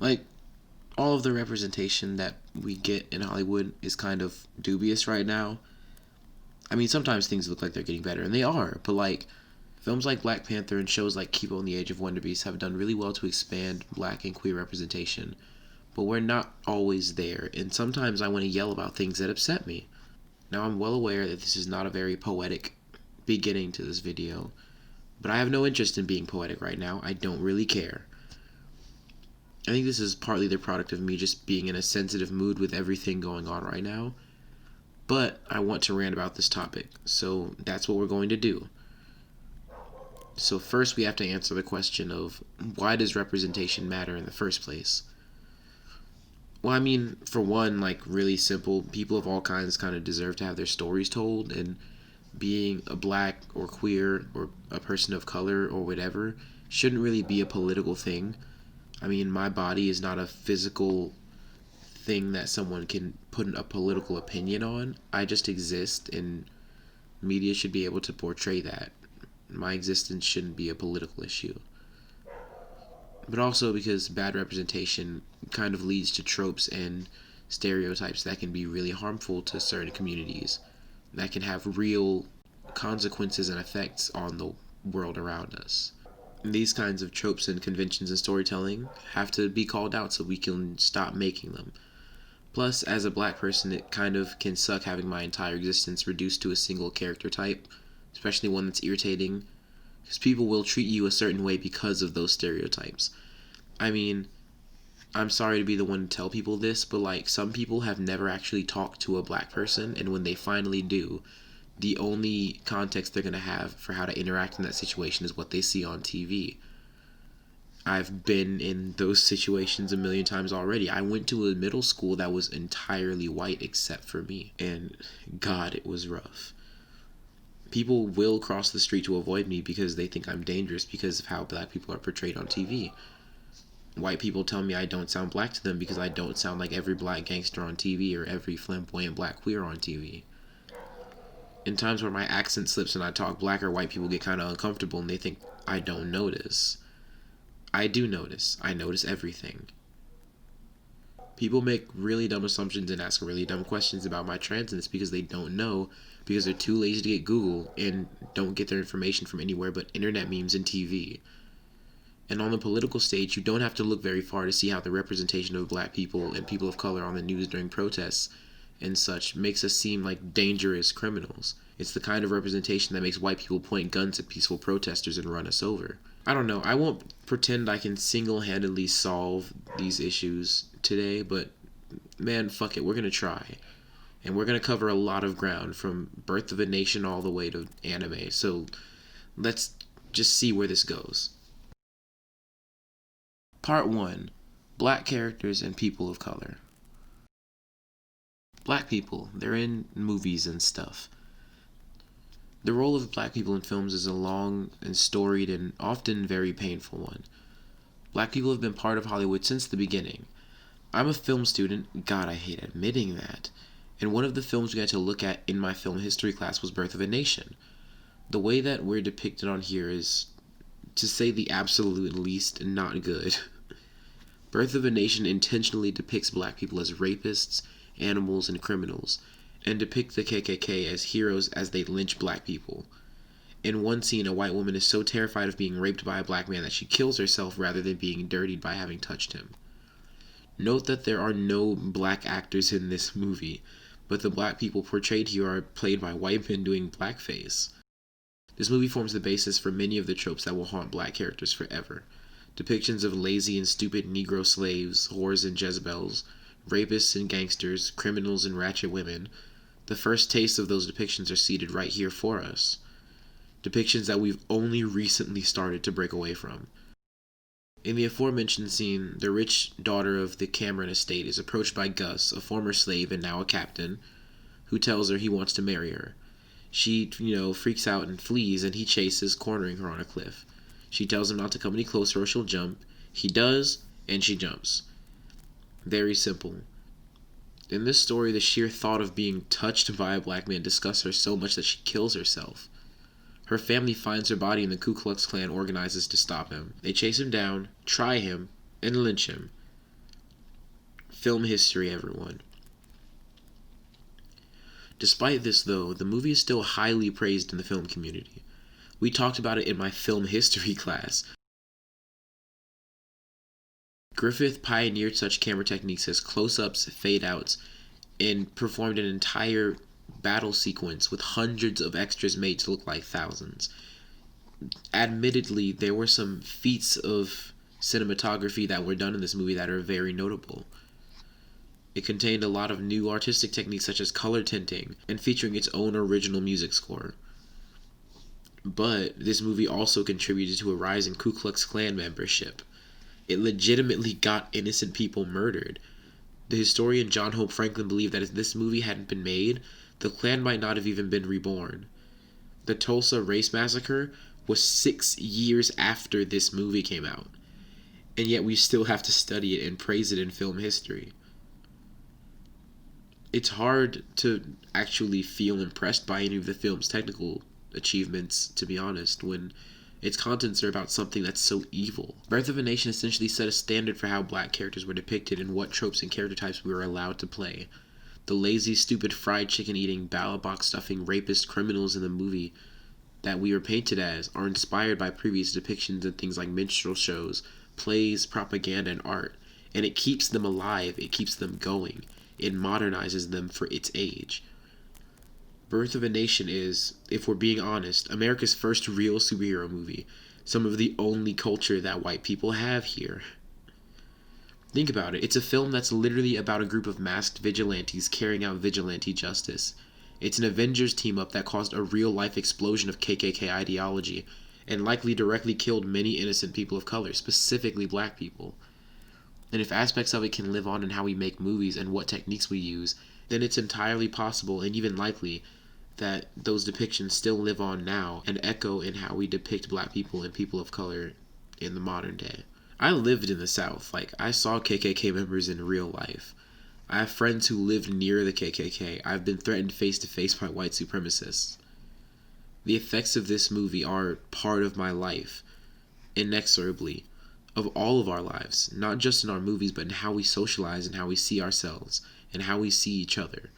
Like, all of the representation that we get in Hollywood is kind of dubious right now. I mean, sometimes things look like they're getting better, and they are, but like, films like Black Panther and shows like Kipo and the Age of Wonder Beast have done really well to expand black and queer representation, but we're not always there, and sometimes I want to yell about things that upset me. Now, I'm well aware that this is not a very poetic beginning to this video, but I have no interest in being poetic right now. I don't really care. I think this is partly the product of me just being in a sensitive mood with everything going on right now, but I want to rant about this topic, so that's what we're going to do. So first we have to answer the question of, why does representation matter in the first place? Well, I mean, for one, like, really simple, people of all kinds kind of deserve to have their stories told, and being a black or queer or a person of color or whatever shouldn't really be a political thing. I mean, my body is not a physical thing that someone can put a political opinion on. I just exist, and media should be able to portray that. My existence shouldn't be a political issue. But also because bad representation kind of leads to tropes and stereotypes that can be really harmful to certain communities, that can have real consequences and effects on the world around us. And these kinds of tropes and conventions in storytelling have to be called out so we can stop making them. Plus, as a black person, it kind of can suck having my entire existence reduced to a single character type, especially one that's irritating, because people will treat you a certain way because of those stereotypes. I mean, I'm sorry to be the one to tell people this, but like, some people have never actually talked to a black person, and when they finally do, the only context they're going to have for how to interact in that situation is what they see on TV. I've been in those situations a million times already. I went to a middle school that was entirely white except for me, and God, it was rough. People will cross the street to avoid me because they think I'm dangerous because of how black people are portrayed on TV. White people tell me I don't sound black to them because I don't sound like every black gangster on TV or every flamboyant black queer on TV. In times where my accent slips and I talk blacker, white people get kind of uncomfortable and they think I don't notice. I do notice. I notice everything. People make really dumb assumptions and ask really dumb questions about my transness because they don't know, because they're too lazy to get Google and don't get their information from anywhere but internet memes and TV. And on the political stage, you don't have to look very far to see how the representation of black people and people of color on the news during protests and such makes us seem like dangerous criminals. It's the kind of representation that makes white people point guns at peaceful protesters and run us over. I don't know, I won't pretend I can single-handedly solve these issues today, but man, fuck it, we're gonna try. And we're gonna cover a lot of ground, from Birth of a Nation all the way to anime, so let's just see where this goes. Part 1. Black characters and people of color. Black people, they're in movies and stuff. The role of black people in films is a long and storied and often very painful one. Black people have been part of Hollywood since the beginning. I'm a film student, God, I hate admitting that, and one of the films we had to look at in my film history class was Birth of a Nation. The way that we're depicted on here is, to say the absolute least, not good. Birth of a Nation intentionally depicts black people as rapists, animals, and criminals, and depict the KKK as heroes as they lynch black people. In one scene, a white woman is so terrified of being raped by a black man that she kills herself rather than being dirtied by having touched him. Note that there are no black actors in this movie, but the black people portrayed here are played by white men doing blackface. This movie forms the basis for many of the tropes that will haunt black characters forever. Depictions of lazy and stupid Negro slaves, whores and Jezebels, rapists and gangsters, criminals and ratchet women. The first tastes of those depictions are seated right here for us. Depictions that we've only recently started to break away from. In the aforementioned scene, the rich daughter of the Cameron estate is approached by Gus, a former slave and now a captain, who tells her he wants to marry her. She, freaks out and flees, and he chases, cornering her on a cliff. She tells him not to come any closer or she'll jump. He does, and she jumps. Very simple. In this story, the sheer thought of being touched by a black man disgusts her so much that she kills herself. Her family finds her body and the Ku Klux Klan organizes to stop him. They chase him down, try him, and lynch him. film history, everyone. Despite this, though, the movie is still highly praised in the film community. We talked about it in my film history class. Griffith pioneered such camera techniques as close-ups, fade-outs, and performed an entire battle sequence with hundreds of extras made to look like thousands. Admittedly, there were some feats of cinematography that were done in this movie that are very notable. It contained a lot of new artistic techniques such as color tinting and featuring its own original music score. But this movie also contributed to a rise in Ku Klux Klan membership. It legitimately got innocent people murdered. The historian John Hope Franklin believed that if this movie hadn't been made, the Klan might not have even been reborn. The Tulsa Race Massacre was 6 years after this movie came out, and yet we still have to study it and praise it in film history. It's hard to actually feel impressed by any of the film's technical achievements, to be honest, when its contents are about something that's so evil. Birth of a Nation essentially set a standard for how black characters were depicted and what tropes and character types we were allowed to play. The lazy, stupid, fried chicken eating, ballot box stuffing, rapist criminals in the movie that we were painted as are inspired by previous depictions in things like minstrel shows, plays, propaganda, and art. And it keeps them alive, it keeps them going. It modernizes them for its age. Birth of a Nation is, if we're being honest, America's first real superhero movie. Some of the only culture that white people have here. Think about it. It's a film that's literally about a group of masked vigilantes carrying out vigilante justice. It's an Avengers team-up that caused a real-life explosion of KKK ideology and likely directly killed many innocent people of color, specifically black people. And if aspects of it can live on in how we make movies and what techniques we use, then it's entirely possible and even likely that those depictions still live on now and echo in how we depict black people and people of color in the modern day. I lived in the South. I saw KKK members in real life. I have friends who lived near the KKK. I've been threatened face to face by white supremacists. The effects of this movie are part of my life, inexorably, of all of our lives, not just in our movies, but in how we socialize and how we see ourselves and how we see each other.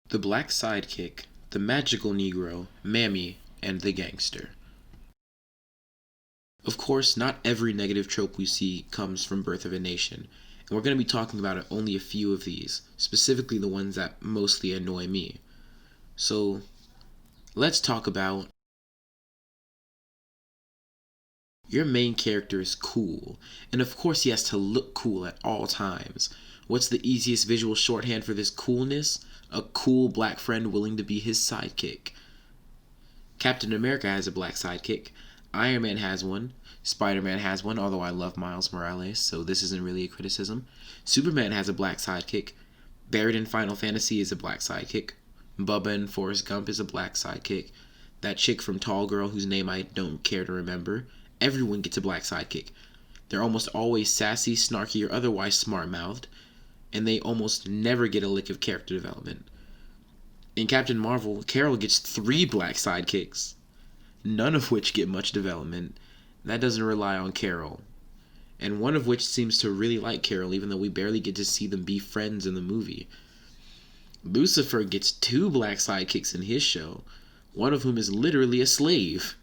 The Black Sidekick, the Magical Negro, Mammy, and the Gangster. Of course, not every negative trope we see comes from Birth of a Nation, and we're going to be talking about only a few of these, specifically the ones that mostly annoy me. So, let's talk about your main character is cool, and of course he has to look cool at all times. What's the easiest visual shorthand for this coolness? A cool black friend willing to be his sidekick. Captain America has a black sidekick. Iron Man has one. Spider-Man has one, although I love Miles Morales, so this isn't really a criticism. Superman has a black sidekick. Barrett in Final Fantasy is a black sidekick. Bubba in Forrest Gump is a black sidekick. That chick from Tall Girl, whose name I don't care to remember. Everyone gets a black sidekick. They're almost always sassy, snarky, or otherwise smart-mouthed, and they almost never get a lick of character development. In Captain Marvel, Carol gets 3 black sidekicks, none of which get much development. That doesn't rely on Carol, and one of which seems to really like Carol, even though we barely get to see them be friends in the movie. Lucifer gets 2 black sidekicks in his show, one of whom is literally a slave.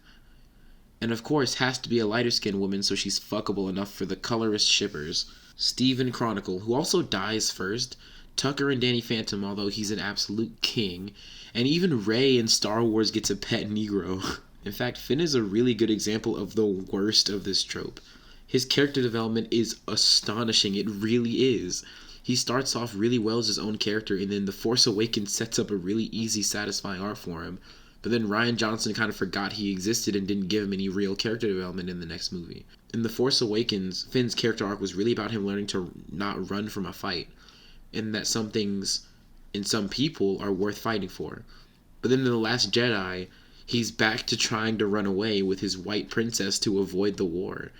And of course has to be a lighter-skinned woman so she's fuckable enough for the colorist shippers. Steve in Chronicle, who also dies first, Tucker and Danny Phantom, although he's an absolute king, and even Rey in Star Wars gets a pet Negro. In fact, Finn is a really good example of the worst of this trope. His character development is astonishing, it really is. He starts off really well as his own character, and then The Force Awakens sets up a really easy, satisfying arc for him. But then Rian Johnson kind of forgot he existed and didn't give him any real character development in the next movie. In The Force Awakens, Finn's character arc was really about him learning to not run from a fight, and that some things and some people are worth fighting for. But then in The Last Jedi, he's back to trying to run away with his white princess to avoid the war.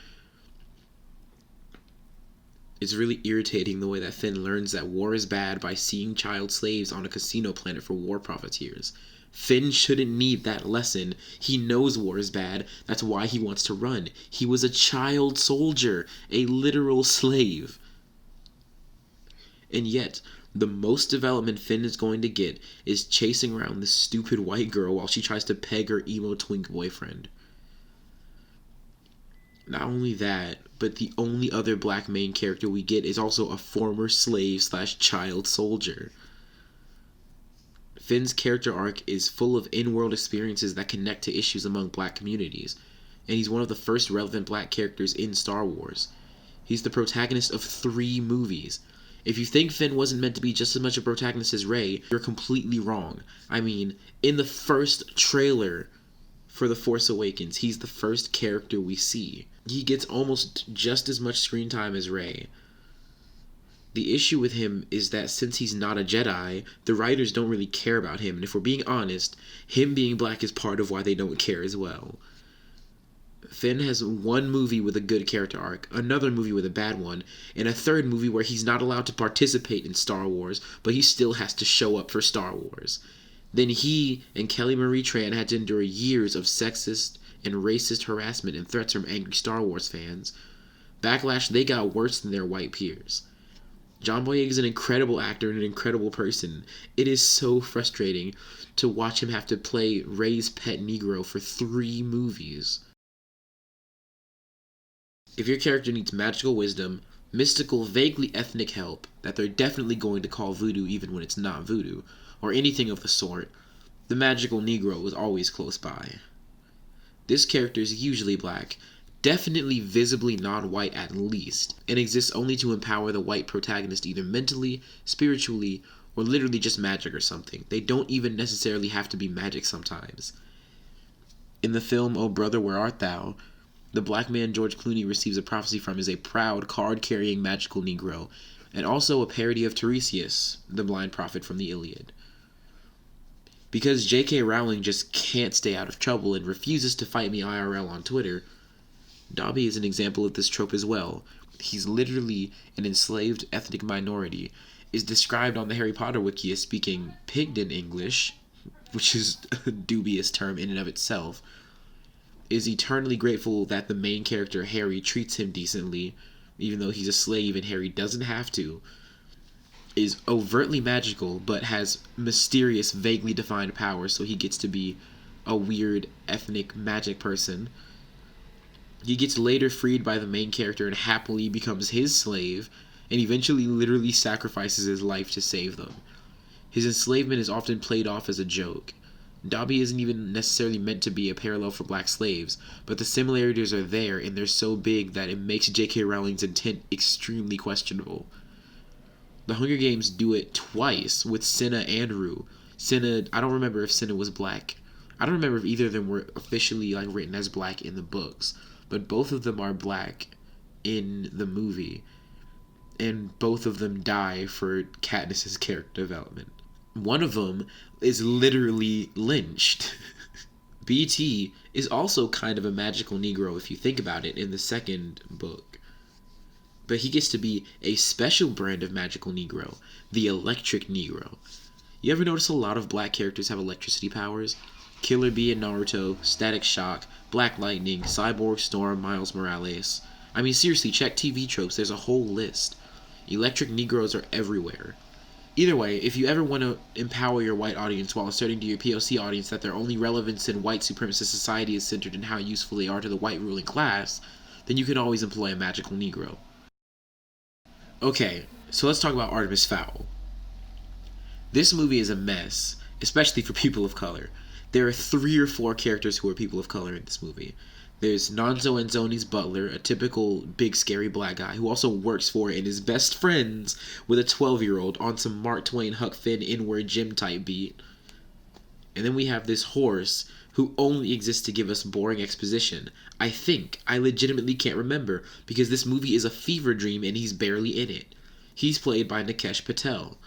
It's really irritating the way that Finn learns that war is bad by seeing child slaves on a casino planet for war profiteers. Finn shouldn't need that lesson. He knows war is bad. That's why he wants to run. He was a child soldier, a literal slave. And yet, the most development Finn is going to get is chasing around this stupid white girl while she tries to peg her emo twink boyfriend. Not only that, but the only other black main character we get is also a former slave / child soldier. Finn's character arc is full of in-world experiences that connect to issues among black communities, and he's one of the first relevant black characters in Star Wars. He's the protagonist of 3 movies. If you think Finn wasn't meant to be just as much a protagonist as Rey, you're completely wrong. I mean, in the first trailer for The Force Awakens, he's the first character we see. He gets almost just as much screen time as Rey. The issue with him is that since he's not a Jedi, the writers don't really care about him, and if we're being honest, him being black is part of why they don't care as well. Finn has 1 movie with a good character arc, another movie with a bad one, and a 3rd movie where he's not allowed to participate in Star Wars, but he still has to show up for Star Wars. Then he and Kelly Marie Tran had to endure years of sexist and racist harassment and threats from angry Star Wars fans. Backlash they got worse than their white peers. John Boyega is an incredible actor and an incredible person. It is so frustrating to watch him have to play Rey's pet Negro for 3 movies. If your character needs magical wisdom, mystical, vaguely ethnic help that they're definitely going to call voodoo even when it's not voodoo, or anything of the sort, the magical Negro is always close by. This character is usually black, definitely visibly non-white at least, and exists only to empower the white protagonist either mentally, spiritually, or literally just magic or something. They don't even necessarily have to be magic sometimes. In the film Oh Brother, Where Art Thou?, the black man George Clooney receives a prophecy from is a proud, card-carrying magical Negro, and also a parody of Tiresias, the blind prophet from the Iliad. Because J.K. Rowling just can't stay out of trouble and refuses to fight me IRL on Twitter, Dobby is an example of this trope as well. He's literally an enslaved ethnic minority, is described on the Harry Potter wiki as speaking Pigden English, which is a dubious term in and of itself, is eternally grateful that the main character, Harry, treats him decently, even though he's a slave and Harry doesn't have to, is overtly magical, but has mysterious, vaguely defined powers, so he gets to be a weird, ethnic magic person. He gets later freed by the main character and happily becomes his slave, and eventually literally sacrifices his life to save them. His enslavement is often played off as a joke. Dobby isn't even necessarily meant to be a parallel for black slaves, but the similarities are there, and they're so big that it makes J.K. Rowling's intent extremely questionable. The Hunger Games do it twice with Cinna and Rue. Cinna, I don't remember if Cinna was black. I don't remember if either of them were officially written as black in the books, but both of them are black in the movie, and both of them die for Katniss's character development. One of them is literally lynched. BT is also kind of a magical Negro if you think about it in the 2nd book. But he gets to be a special brand of magical Negro, the Electric Negro. You ever notice a lot of black characters have electricity powers? Killer Bee in Naruto, Static Shock, Black Lightning, Cyborg Storm, Miles Morales. I mean, seriously, check TV tropes, there's a whole list. Electric Negroes are everywhere. Either way, if you ever want to empower your white audience while asserting to your POC audience that their only relevance in white supremacist society is centered in how useful they are to the white ruling class, then you can always employ a magical Negro. Okay, so let's talk about Artemis Fowl. This movie is a mess, especially for people of color. There are 3 or 4 characters who are people of color in this movie. There's Nonzo Anzoni's butler, a typical big scary black guy who also works for and is best friends with a 12-year-old on some Mark Twain Huck Finn inward gym type beat. And then we have this horse who only exists to give us boring exposition. I legitimately can't remember because this movie is a fever dream and he's barely in it. He's played by Nikesh Patel.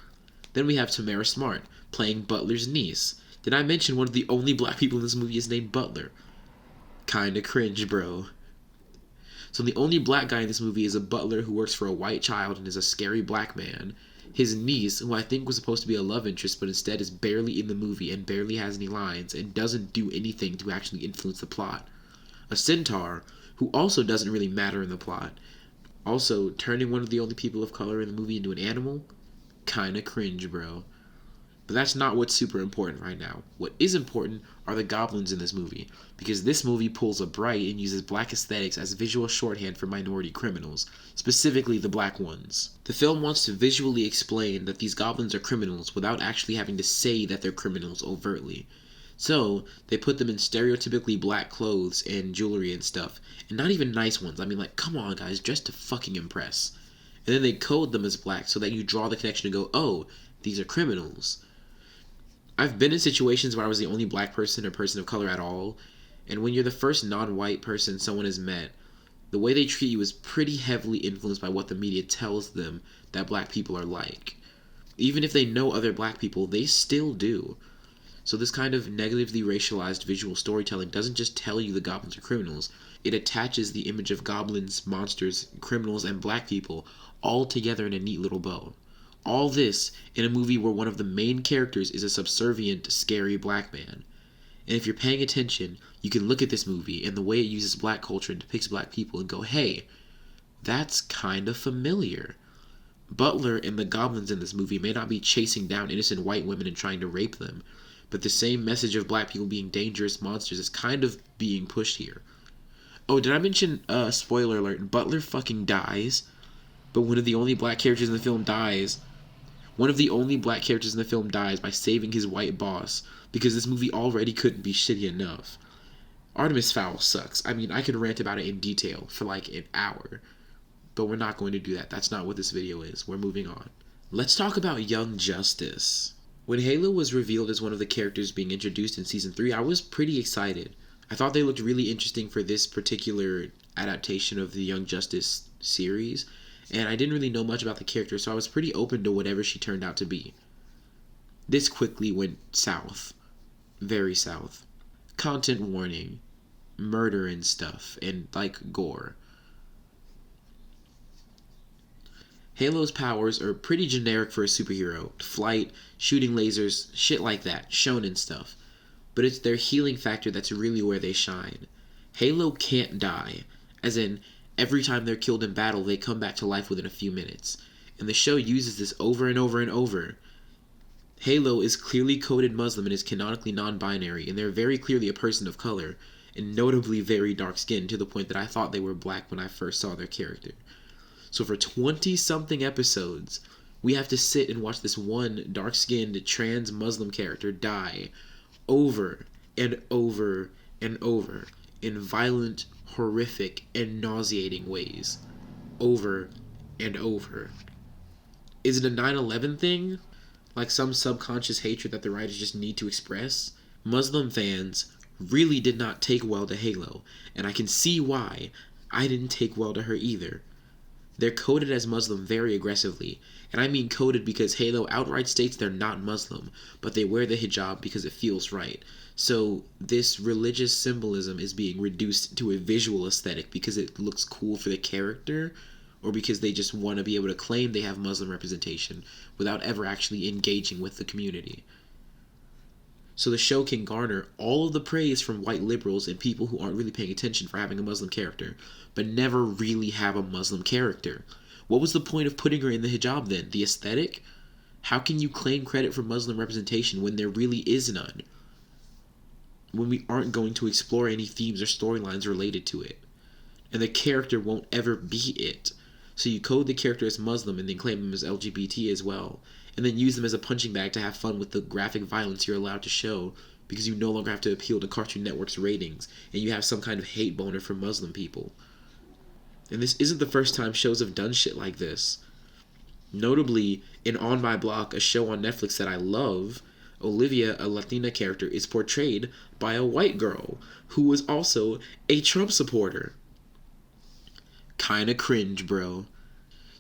Then we have Tamara Smart playing Butler's niece. Did I mention one of the only black people in this movie is named Butler? Kinda cringe, bro. So the only black guy in this movie is a butler who works for a white child and is a scary black man. His niece, who I think was supposed to be a love interest but instead is barely in the movie and barely has any lines and doesn't do anything to actually influence the plot. A centaur, who also doesn't really matter in the plot. Also, turning one of the only people of color in the movie into an animal? Kinda cringe, bro. But that's not what's super important right now. What is important are the goblins in this movie, because this movie pulls a Bright and uses black aesthetics as visual shorthand for minority criminals, specifically the black ones. The film wants to visually explain that these goblins are criminals without actually having to say that they're criminals overtly. So, they put them in stereotypically black clothes and jewelry and stuff, and not even nice ones. I mean, like, come on guys, dress to fucking impress. And then they code them as black so that you draw the connection and go, oh, these are criminals. I've been in situations where I was the only black person or person of color at all, and when you're the first non-white person someone has met, the way they treat you is pretty heavily influenced by what the media tells them that black people are like. Even if they know other black people, they still do. So this kind of negatively racialized visual storytelling doesn't just tell you the goblins are criminals, it attaches the image of goblins, monsters, criminals, and black people all together in a neat little bow. All this in a movie where one of the main characters is a subservient, scary black man. And if you're paying attention, you can look at this movie and the way it uses black culture and depicts black people and go, hey, that's kind of familiar. Butler and the goblins in this movie may not be chasing down innocent white women and trying to rape them, but the same message of black people being dangerous monsters is kind of being pushed here. Oh, did I mention, spoiler alert, Butler fucking dies, but one of the only black characters in the film dies. One of the only black characters in the film dies by saving his white boss, because this movie already couldn't be shitty enough. Artemis Fowl sucks. I mean, I could rant about it in detail for like an hour, but we're not going to do that. That's not what this video is. We're moving on. Let's talk about Young Justice. When Halo was revealed as one of the characters being introduced in Season 3, I was pretty excited. I thought they looked really interesting for this particular adaptation of the Young Justice series, and I didn't really know much about the character, so I was pretty open to whatever she turned out to be. This quickly went south. Very south. Content warning. Murder and stuff, and, like, gore. Halo's powers are pretty generic for a superhero. Flight, shooting lasers, shit like that, shonen stuff. But it's their healing factor that's really where they shine. Halo can't die, as in, every time they're killed in battle, they come back to life within a few minutes. And the show uses this over and over and over. Halo is clearly coded Muslim and is canonically non-binary, and they're very clearly a person of color, and notably very dark-skinned, to the point that I thought they were black when I first saw their character. So for 20-something episodes, we have to sit and watch this one dark-skinned trans Muslim character die over and over and over in violent, horrific, and nauseating ways. Over and over. Is it a 9/11 thing? Like some subconscious hatred that the writers just need to express? Muslim fans really did not take well to Halo, and I can see why. I didn't take well to her either. They're coded as Muslim very aggressively, and I mean coded because Halo outright states they're not Muslim, but they wear the hijab because it feels right. So this religious symbolism is being reduced to a visual aesthetic because it looks cool for the character, or because they just want to be able to claim they have Muslim representation without ever actually engaging with the community. So the show can garner all of the praise from white liberals and people who aren't really paying attention for having a Muslim character, but never really have a Muslim character. What was the point of putting her in the hijab then? The aesthetic? How can you claim credit for Muslim representation when there really is none? When we aren't going to explore any themes or storylines related to it. And the character won't ever be it. So you code the character as Muslim and then claim them as LGBT as well. And then use them as a punching bag to have fun with the graphic violence you're allowed to show, because you no longer have to appeal to Cartoon Network's ratings, and you have some kind of hate boner for Muslim people. And this isn't the first time shows have done shit like this. Notably, in On My Block, a show on Netflix that I love, Olivia, a Latina character, is portrayed by a white girl, who was also a Trump supporter. Kinda cringe, bro.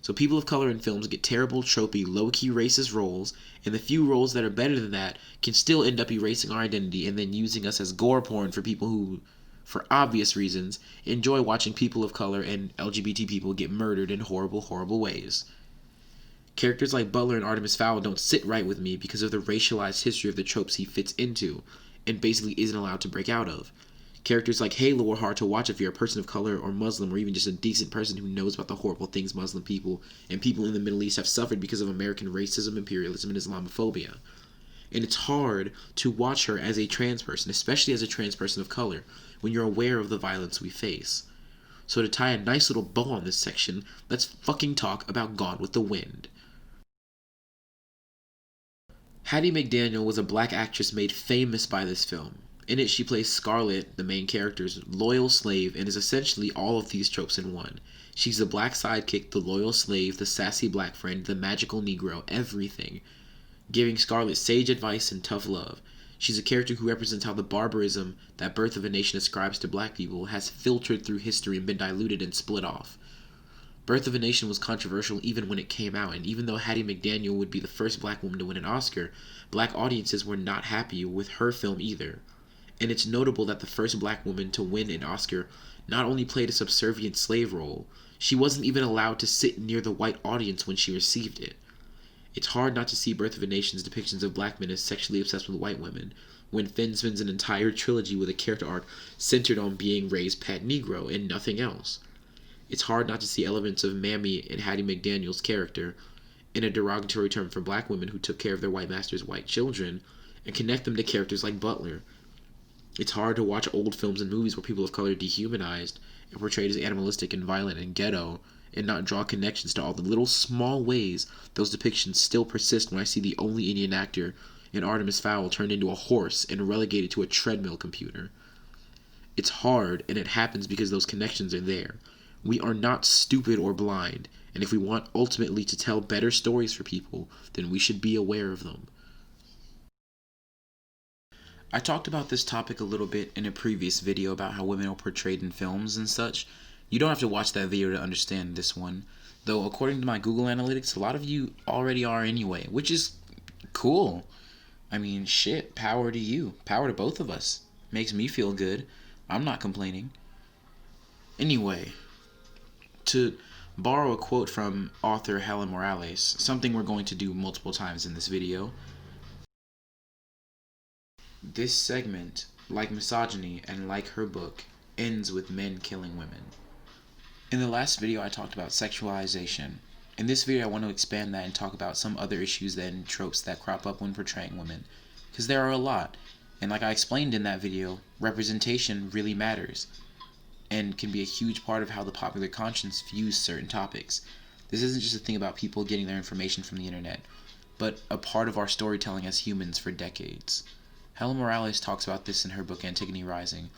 So people of color in films get terrible, tropey, low-key racist roles, and the few roles that are better than that can still end up erasing our identity and then using us as gore porn for people who for obvious reasons, enjoy watching people of color and LGBT people get murdered in horrible, horrible ways. Characters like Butler and Artemis Fowl don't sit right with me because of the racialized history of the tropes he fits into, and basically isn't allowed to break out of. Characters like Halo are hard to watch if you're a person of color or Muslim or even just a decent person who knows about the horrible things Muslim people and people in the Middle East have suffered because of American racism, imperialism, and Islamophobia. And it's hard to watch her as a trans person, especially as a trans person of color, when you're aware of the violence we face. So to tie a nice little bow on this section, let's fucking talk about Gone with the Wind. Hattie McDaniel was a black actress made famous by this film. In it, she plays Scarlett, the main character's loyal slave, and is essentially all of these tropes in one. She's the black sidekick, the loyal slave, the sassy black friend, the magical Negro, everything. Giving Scarlett sage advice and tough love. She's a character who represents how the barbarism that Birth of a Nation ascribes to black people has filtered through history and been diluted and split off. Birth of a Nation was controversial even when it came out, and even though Hattie McDaniel would be the first black woman to win an Oscar, black audiences were not happy with her film either. And it's notable that the first black woman to win an Oscar not only played a subservient slave role, she wasn't even allowed to sit near the white audience when she received it. It's hard not to see Birth of a Nation's depictions of black men as sexually obsessed with white women, when Finn spends an entire trilogy with a character arc centered on being Ray's pet Negro and nothing else. It's hard not to see elements of Mammy in Hattie McDaniel's character, in a derogatory term for black women who took care of their white masters' white children, and connect them to characters like Butler. It's hard to watch old films and movies where people of color are dehumanized and portrayed as animalistic and violent and ghetto, and not draw connections to all the little small ways those depictions still persist when I see the only Indian actor in Artemis Fowl turned into a horse and relegated to a treadmill computer. It's hard, and it happens because those connections are there. We are not stupid or blind, and if we want ultimately to tell better stories for people, then we should be aware of them. I talked about this topic a little bit in a previous video about how women are portrayed in films and such. You don't have to watch that video to understand this one, though according to my Google Analytics, a lot of you already are anyway, which is cool. I mean, shit, power to you. Power to both of us. Makes me feel good. I'm not complaining. Anyway, to borrow a quote from author Helen Morales, something we're going to do multiple times in this video, this segment, like Misogyny and like her book, ends with men killing women. In the last video I talked about sexualization. In this video I want to expand that and talk about some other issues and tropes that crop up when portraying women, because there are a lot, and like I explained in that video, representation really matters, and can be a huge part of how the popular conscience views certain topics. This isn't just a thing about people getting their information from the internet, but a part of our storytelling as humans for decades. Helen Morales talks about this in her book Antigone Rising,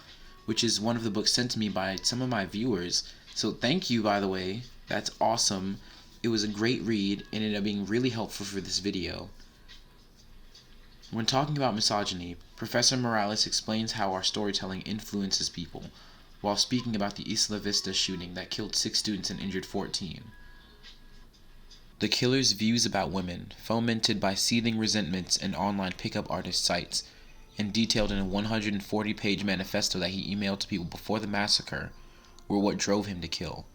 which is one of the books sent to me by some of my viewers, so thank you, by the way. That's awesome. It was a great read and ended up being really helpful for this video. When talking about misogyny, Professor Morales explains how our storytelling influences people, while speaking about the Isla Vista shooting that killed 6 students and injured 14. The killer's views about women, fomented by seething resentments and online pickup artist sites, and detailed in a 140-page manifesto that he emailed to people before the massacre, were what drove him to kill.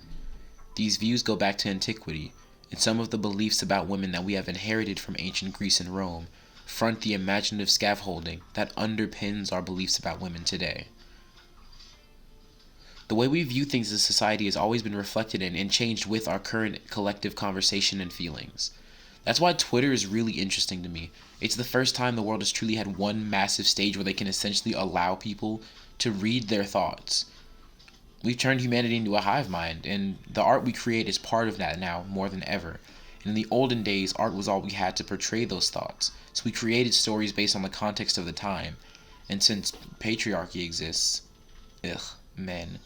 These views go back to antiquity, and some of the beliefs about women that we have inherited from ancient Greece and Rome front the imaginative scaffolding that underpins our beliefs about women today. The way we view things as society has always been reflected in and changed with our current collective conversation and feelings. That's why Twitter is really interesting to me. It's the first time the world has truly had one massive stage where they can essentially allow people to read their thoughts. We've turned humanity into a hive mind, and the art we create is part of that now more than ever. And in the olden days, art was all we had to portray those thoughts, so we created stories based on the context of the time. And since patriarchy exists, men,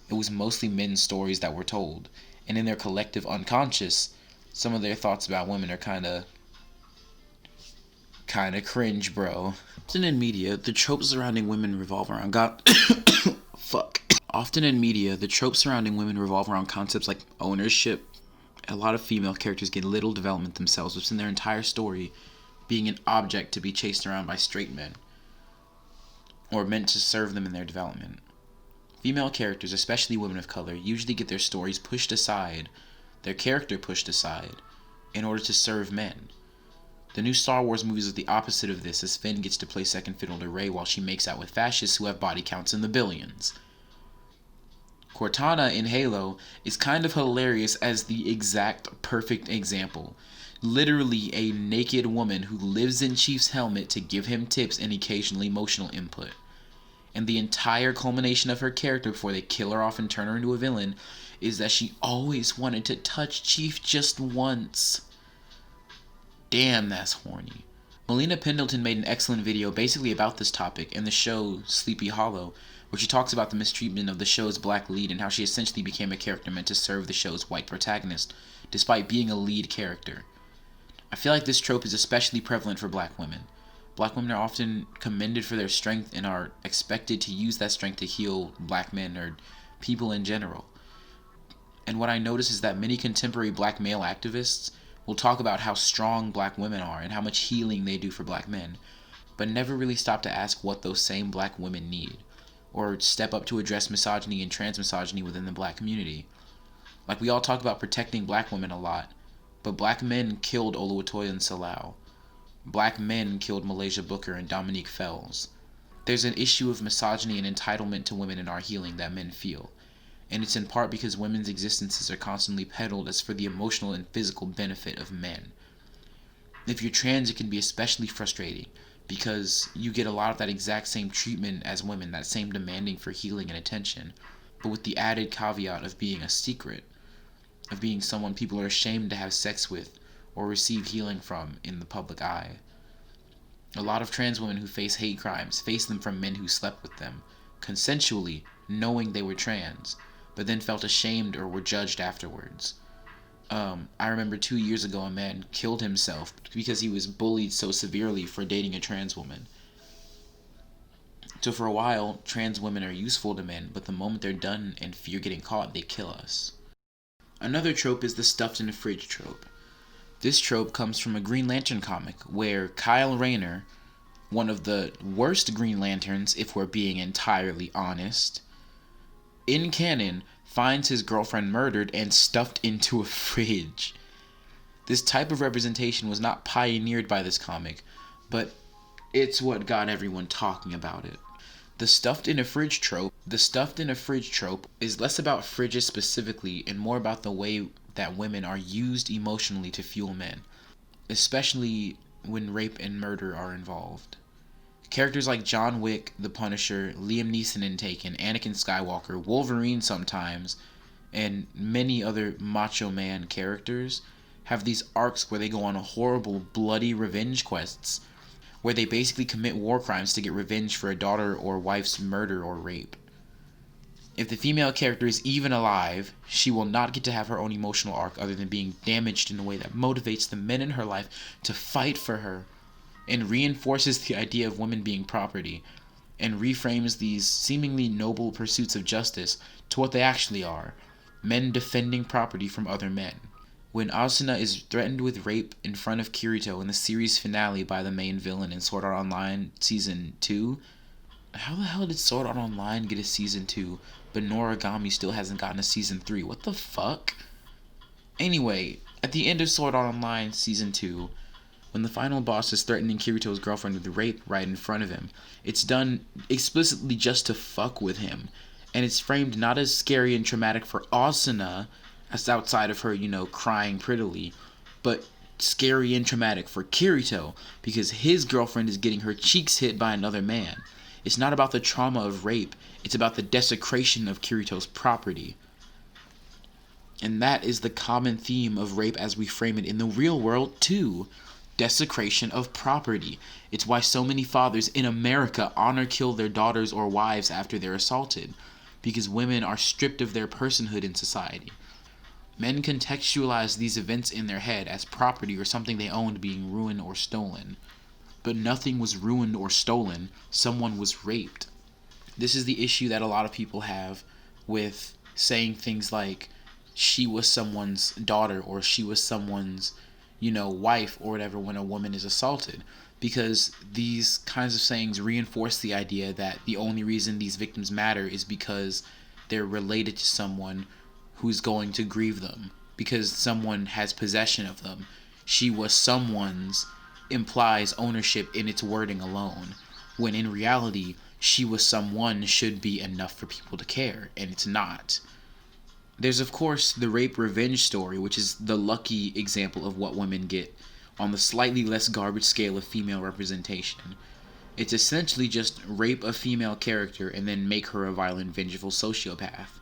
it was mostly men's stories that were told, and in their collective unconscious, some of their thoughts about women are kinda cringe, bro. Often in media, the tropes surrounding women revolve around Often in media, the tropes surrounding women revolve around concepts like ownership. A lot of female characters get little development themselves, within their entire story being an object to be chased around by straight men, or meant to serve them in their development. Female characters, especially women of color, usually get their stories pushed aside, their character pushed aside, in order to serve men. The new Star Wars movies are the opposite of this, as Finn gets to play second fiddle to Rey while she makes out with fascists who have body counts in the billions. Cortana in Halo is kind of hilarious as the exact perfect example. Literally a naked woman who lives in Chief's helmet to give him tips and occasionally emotional input. And the entire culmination of her character before they kill her off and turn her into a villain is that she always wanted to touch Chief just once. Damn, that's horny. Melina Pendleton made an excellent video basically about this topic in the show Sleepy Hollow, where she talks about the mistreatment of the show's black lead and how she essentially became a character meant to serve the show's white protagonist, despite being a lead character. I feel like this trope is especially prevalent for black women. Black women are often commended for their strength and are expected to use that strength to heal black men or people in general. And what I notice is that many contemporary black male activists will talk about how strong black women are and how much healing they do for black men, but never really stop to ask what those same black women need, or step up to address misogyny and transmisogyny within the black community. Like, we all talk about protecting black women a lot, but black men killed Oluwatoyin Salau. Black men killed Malaysia Booker and Dominique Fells. There's an issue of misogyny and entitlement to women in our healing that men feel, and it's in part because women's existences are constantly peddled as for the emotional and physical benefit of men. If you're trans, it can be especially frustrating, because you get a lot of that exact same treatment as women, that same demanding for healing and attention, but with the added caveat of being a secret, of being someone people are ashamed to have sex with or receive healing from in the public eye. A lot of trans women who face hate crimes face them from men who slept with them, consensually, knowing they were trans, but then felt ashamed or were judged afterwards. I remember 2 years ago a man killed himself because he was bullied so severely for dating a trans woman. So for a while, trans women are useful to men, but the moment they're done and fear getting caught, they kill us. Another trope is the stuffed in a fridge trope. This trope comes from a Green Lantern comic where Kyle Rayner, one of the worst Green Lanterns if we're being entirely honest, in canon finds his girlfriend murdered and stuffed into a fridge. This type of representation was not pioneered by this comic, but it's what got everyone talking about it. The stuffed in a fridge trope is less about fridges specifically and more about the way that women are used emotionally to fuel men, especially when rape and murder are involved. Characters like John Wick, The Punisher, Liam Neeson in Taken, Anakin Skywalker, Wolverine sometimes, and many other macho man characters have these arcs where they go on horrible, bloody revenge quests, where they basically commit war crimes to get revenge for a daughter or wife's murder or rape. If the female character is even alive, she will not get to have her own emotional arc other than being damaged in a way that motivates the men in her life to fight for her, and reinforces the idea of women being property, and reframes these seemingly noble pursuits of justice to what they actually are: men defending property from other men. When Asuna is threatened with rape in front of Kirito in the series finale by the main villain in Sword Art Online Season 2, how the hell did Sword Art Online get a Season 2, but Noragami still hasn't gotten a Season 3? What the fuck? Anyway, at the end of Sword Art Online Season 2, when the final boss is threatening Kirito's girlfriend with rape right in front of him, it's done explicitly just to fuck with him, and it's framed not as scary and traumatic for Asuna, as outside of her, crying prettily, but scary and traumatic for Kirito, because his girlfriend is getting her cheeks hit by another man. It's not about the trauma of rape, it's about the desecration of Kirito's property. And that is the common theme of rape as we frame it in the real world too. Desecration of property. It's why so many fathers in America honor kill their daughters or wives after they're assaulted, because women are stripped of their personhood in society. Men contextualize these events in their head as property or something they owned being ruined or stolen. But nothing was ruined or stolen, someone was raped. This is the issue that a lot of people have with saying things like, she was someone's daughter or she was someone's wife or whatever when a woman is assaulted, because these kinds of sayings reinforce the idea that the only reason these victims matter is because they're related to someone who's going to grieve them, because someone has possession of them. She was someone's implies ownership in its wording alone, when in reality, she was someone should be enough for people to care, and it's not. There's, of course, the rape revenge story, which is the lucky example of what women get on the slightly less garbage scale of female representation. It's essentially just rape a female character and then make her a violent, vengeful sociopath.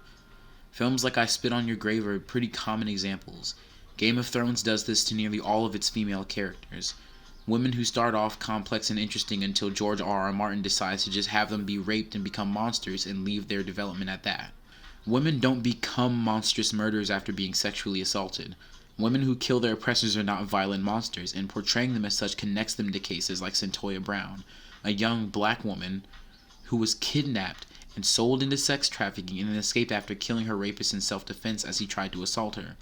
Films like I Spit on Your Grave are pretty common examples. Game of Thrones does this to nearly all of its female characters. Women who start off complex and interesting until George R.R. Martin decides to just have them be raped and become monsters and leave their development at that. Women don't become monstrous murderers after being sexually assaulted. Women who kill their oppressors are not violent monsters, and portraying them as such connects them to cases like Centoya Brown, a young black woman who was kidnapped and sold into sex trafficking and then escaped after killing her rapist in self-defense as he tried to assault her.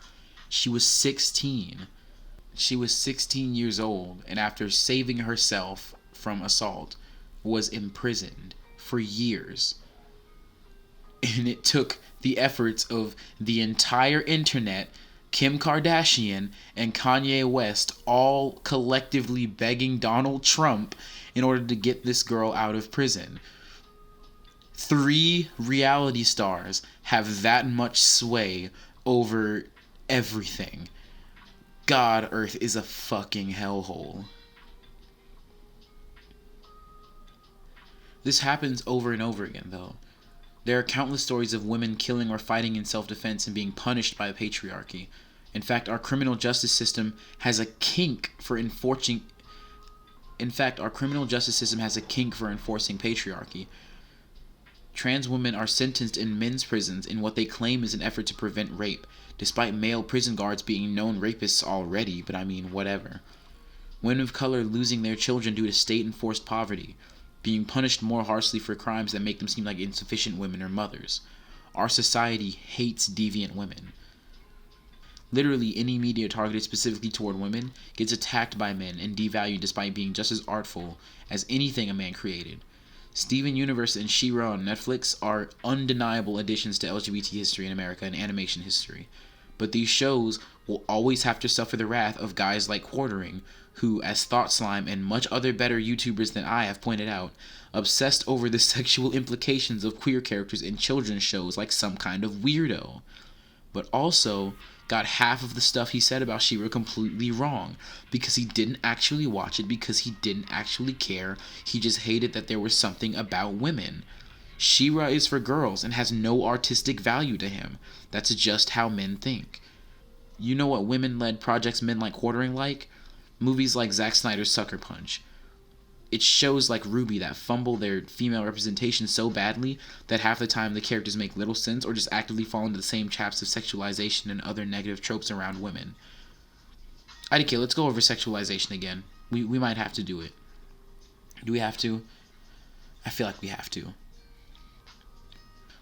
She was 16. She was 16 years old, and after saving herself from assault, was imprisoned for years. And it took the efforts of the entire internet, Kim Kardashian, and Kanye West all collectively begging Donald Trump in order to get this girl out of prison. 3 reality stars have that much sway over everything. God, Earth is a fucking hellhole. This happens over and over again, though. There are countless stories of women killing or fighting in self-defense and being punished by the patriarchy. In fact, our criminal justice system has a kink for enforcing patriarchy. Trans women are sentenced in men's prisons in what they claim is an effort to prevent rape, despite male prison guards being known rapists already, but I mean, whatever. Women of color losing their children due to state-enforced poverty, being punished more harshly for crimes that make them seem like insufficient women or mothers. Our society hates deviant women. Literally, any media targeted specifically toward women gets attacked by men and devalued despite being just as artful as anything a man created. Steven Universe and She-Ra on Netflix are undeniable additions to LGBT history in America and animation history. But these shows will always have to suffer the wrath of guys like Quartering, who, as Thought Slime and much other better YouTubers than I have pointed out, obsessed over the sexual implications of queer characters in children's shows like some kind of weirdo. But also got half of the stuff he said about She-Ra completely wrong, because he didn't actually watch it, because he didn't actually care, he just hated that there was something about women. She-Ra is for girls and has no artistic value to him. That's just how men think. You know what women-led projects men like Quartering like? Movies like Zack Snyder's Sucker Punch. It's shows like Ruby that fumble their female representation so badly that half the time the characters make little sense or just actively fall into the same traps of sexualization and other negative tropes around women. IDK, let's go over sexualization again. We might have to do it. Do we have to? I feel like we have to.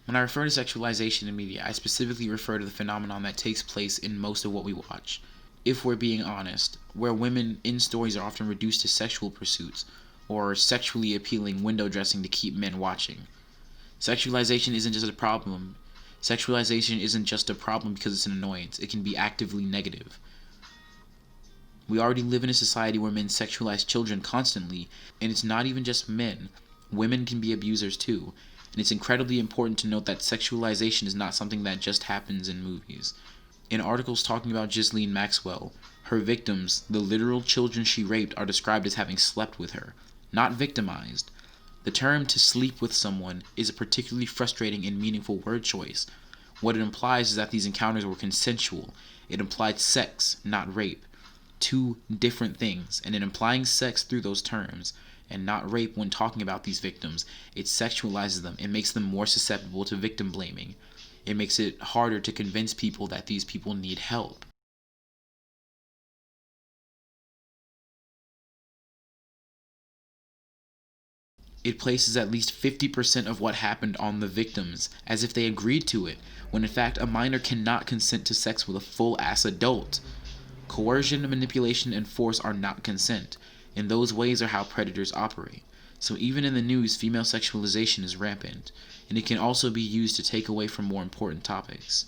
When I refer to sexualization in media, I specifically refer to the phenomenon that takes place in most of what we watch. If we're being honest, where women in stories are often reduced to sexual pursuits, or sexually appealing window dressing to keep men watching. Sexualization isn't just a problem. Sexualization isn't just a problem because it's an annoyance. It can be actively negative. We already live in a society where men sexualize children constantly, and it's not even just men. Women can be abusers too, and it's incredibly important to note that sexualization is not something that just happens in movies. In articles talking about Ghislaine Maxwell, her victims, the literal children she raped, are described as having slept with her, not victimized. The term to sleep with someone is a particularly frustrating and meaningful word choice. What it implies is that these encounters were consensual. It implied sex, not rape. 2 different things, and in implying sex through those terms, and not rape when talking about these victims, it sexualizes them. It makes them more susceptible to victim blaming. It makes it harder to convince people that these people need help. It places at least 50% of what happened on the victims, as if they agreed to it, when in fact a minor cannot consent to sex with a full-ass adult. Coercion, manipulation, and force are not consent. and those ways are how predators operate. So even in the news, female sexualization is rampant, and it can also be used to take away from more important topics.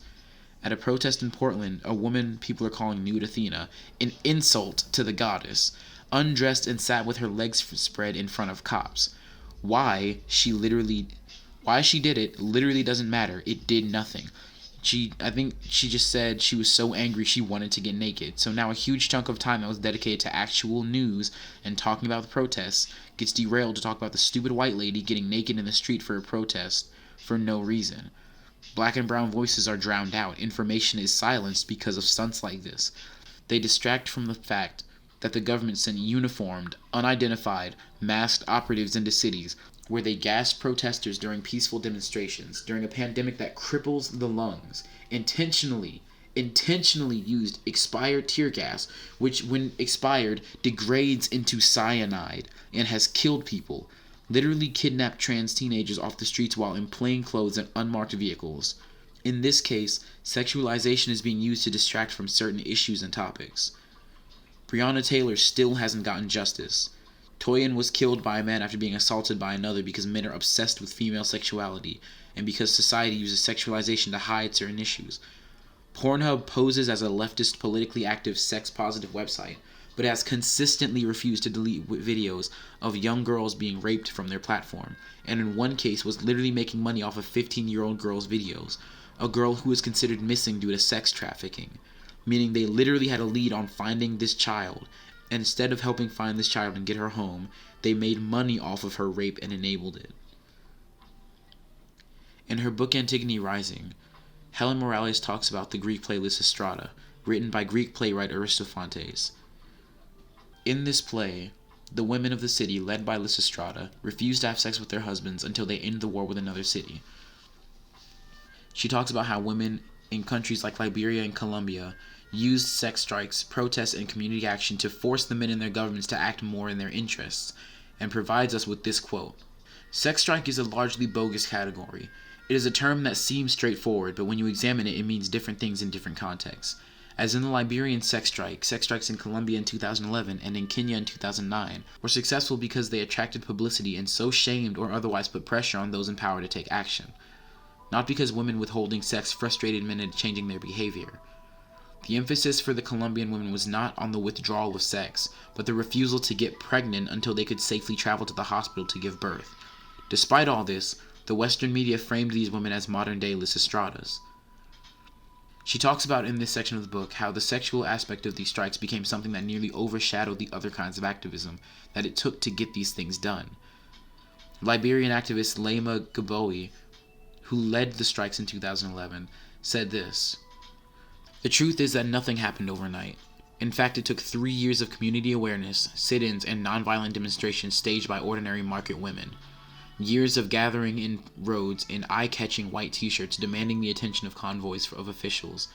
At a protest in Portland, a woman people are calling Nude Athena, an insult to the goddess, undressed and sat with her legs spread in front of cops. Why she did it literally doesn't matter. It did nothing. I think she just said she was so angry she wanted to get naked. So now a huge chunk of time that was dedicated to actual news and talking about the protests gets derailed to talk about the stupid white lady getting naked in the street for a protest for no reason. Black and brown voices are drowned out. Information is silenced because of stunts like this. They distract from the fact that the government sent uniformed, unidentified, masked operatives into cities where they gassed protesters during peaceful demonstrations, during a pandemic that cripples the lungs, intentionally used expired tear gas, which when expired degrades into cyanide and has killed people, literally kidnapped trans teenagers off the streets while in plain clothes and unmarked vehicles. In this case, sexualization is being used to distract from certain issues and topics. Breonna Taylor still hasn't gotten justice. Toyin was killed by a man after being assaulted by another because men are obsessed with female sexuality and because society uses sexualization to hide certain issues. Pornhub poses as a leftist, politically active, sex-positive website, but has consistently refused to delete videos of young girls being raped from their platform, and in one case was literally making money off of 15-year-old girls' videos, a girl who was considered missing due to sex trafficking, meaning they literally had a lead on finding this child, and instead of helping find this child and get her home, they made money off of her rape and enabled it. In her book Antigone Rising, Helen Morales talks about the Greek play Lysistrata, written by Greek playwright Aristophanes. In this play, the women of the city, led by Lysistrata, refuse to have sex with their husbands until they end the war with another city. She talks about how women in countries like Liberia and Colombia used sex strikes, protests, and community action to force the men in their governments to act more in their interests, and provides us with this quote: "Sex strike is a largely bogus category. It is a term that seems straightforward, but when you examine it, it means different things in different contexts. As in the Liberian sex strikes in Colombia in 2011 and in Kenya in 2009 were successful because they attracted publicity and so shamed or otherwise put pressure on those in power to take action. Not because women withholding sex frustrated men into changing their behavior. The emphasis for the Colombian women was not on the withdrawal of sex, but the refusal to get pregnant until they could safely travel to the hospital to give birth. Despite all this, the Western media framed these women as modern-day Lysistratas." She talks about in this section of the book how the sexual aspect of these strikes became something that nearly overshadowed the other kinds of activism that it took to get these things done. Liberian activist Lema Gaboe, who led the strikes in 2011, said this: "The truth is that nothing happened overnight. In fact, it took 3 years of community awareness, sit-ins, and nonviolent demonstrations staged by ordinary market women. Years of gathering in roads in eye-catching white t-shirts demanding the attention of convoys of officials,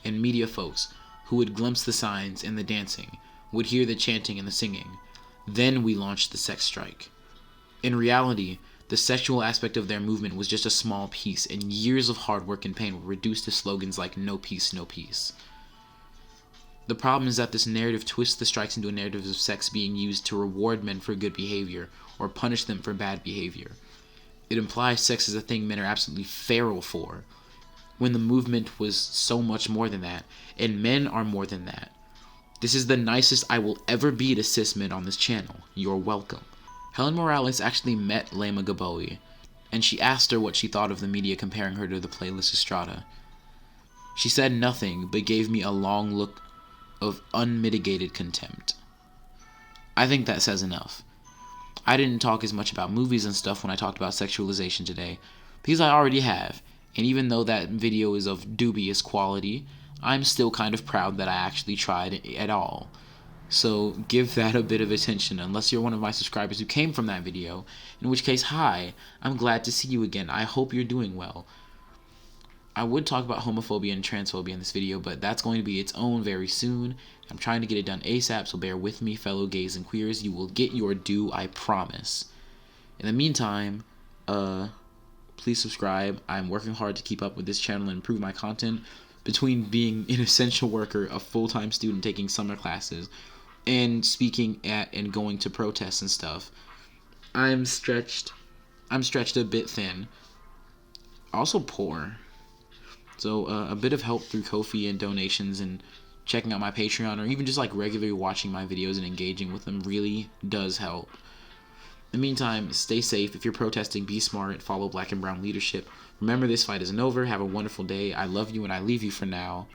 and media folks who would glimpse the signs and the dancing, would hear the chanting and the singing. Then we launched the sex strike. In reality, the sexual aspect of their movement was just a small piece, and years of hard work and pain were reduced to slogans like 'No peace, no peace.' The problem is that this narrative twists the strikes into a narrative of sex being used to reward men for good behavior or punish them for bad behavior. It implies sex is a thing men are absolutely feral for, when the movement was so much more than that, and men are more than that. This is the nicest I will ever be to cis men on this channel. You're welcome." Helen Morales actually met Lema Gaboe, and she asked her what she thought of the media comparing her to the play Lysistrata. She said nothing, but gave me a long look of unmitigated contempt. I think that says enough. I didn't talk as much about movies and stuff when I talked about sexualization today, because I already have, and even though that video is of dubious quality, I'm still kind of proud that I actually tried it at all. So give that a bit of attention, unless you're one of my subscribers who came from that video, in which case, hi, I'm glad to see you again. I hope you're doing well. I would talk about homophobia and transphobia in this video, but that's going to be its own very soon. I'm trying to get it done ASAP, so bear with me, fellow gays and queers. You will get your due, I promise. In the meantime, please subscribe. I'm working hard to keep up with this channel and improve my content. Between being an essential worker, a full-time student taking summer classes, and speaking at and going to protests and stuff, I'm stretched a bit thin. Also poor. So a bit of help through Ko-fi and donations and checking out my Patreon, or even just like regularly watching my videos and engaging with them, really does help. In the meantime, stay safe. If you're protesting, be smart. Follow Black and Brown leadership. Remember, this fight isn't over. Have a wonderful day. I love you, and I leave you for now.